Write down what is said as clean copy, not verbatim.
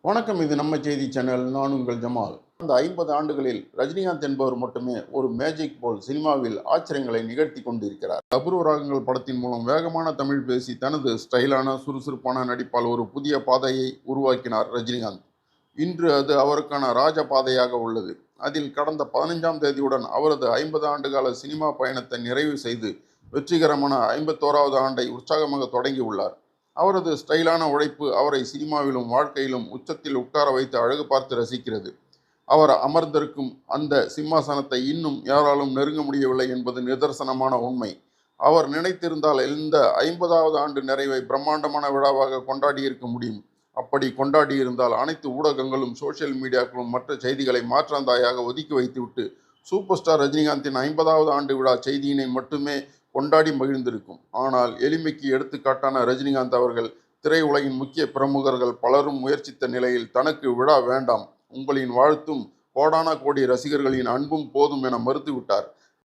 வணக்கம். இது நம்ம செய்தி சேனல். நான் உங்கள் ஜமால். அந்த 50 ஆண்டுகளில் ரஜினிகாந்த் என்பவர் மட்டுமே ஒரு மேஜிக் போல் சினிமாவில் ஆச்சரியங்களை நிகழ்த்தி கொண்டிருக்கிறார். அபூர்வ ராகங்கள் படத்தின் மூலம் வேகமான தமிழ் பேசி தனது ஸ்டைலான சுறுசுறுப்பான நடிப்பால் ஒரு புதிய பாதையை உருவாக்கினார் ரஜினிகாந்த். இன்று அது அவருக்கான ராஜ பாதையாக உள்ளது. அதில் கடந்த 15ஆம் தேதியுடன் அவரது 50 ஆண்டுகால சினிமா பயணத்தை நிறைவு செய்து வெற்றிகரமான 51வது ஆண்டை உற்சாகமாக தொடங்கியுள்ளார். அவரது ஸ்டைலான உழைப்பு அவரை சினிமாவிலும் வாழ்க்கையிலும் உச்சத்தில் உட்கார வைத்து அழகு பார்த்து ரசிக்கிறது. அவர் அமர்ந்திருக்கும் அந்த சிம்மாசனத்தை இன்னும் யாராலும் நெருங்க முடியவில்லை என்பது நிதர்சனமான உண்மை. அவர் நினைத்திருந்தால் இந்த 50வது ஆண்டு நிறைவை பிரம்மாண்டமான விழாவாக கொண்டாடியிருக்க முடியும். அப்படி கொண்டாடியிருந்தால் அனைத்து ஊடகங்களும் சோசியல் மீடியாக்களும் மற்ற செய்திகளை மாற்றாந்தாயாக ஒதுக்கி வைத்துவிட்டு சூப்பர் ஸ்டார் ரஜினிகாந்தின் 50வது ஆண்டு விழா செய்தியினை மட்டுமே கொண்டாடி மகிழ்ந்திருக்கும். ஆனால் எளிமைக்கு எடுத்துக்காட்டான ரஜினிகாந்த் அவர்கள் திரையுலகின் முக்கிய பிரமுகர்கள் பலரும் முயற்சித்த நிலையில் தனக்கு விழா வேண்டாம், உங்களின் வாழ்த்தும் கோடான கோடி ரசிகர்களின் அன்பும் போதும் என மறுத்துவிட்டார்.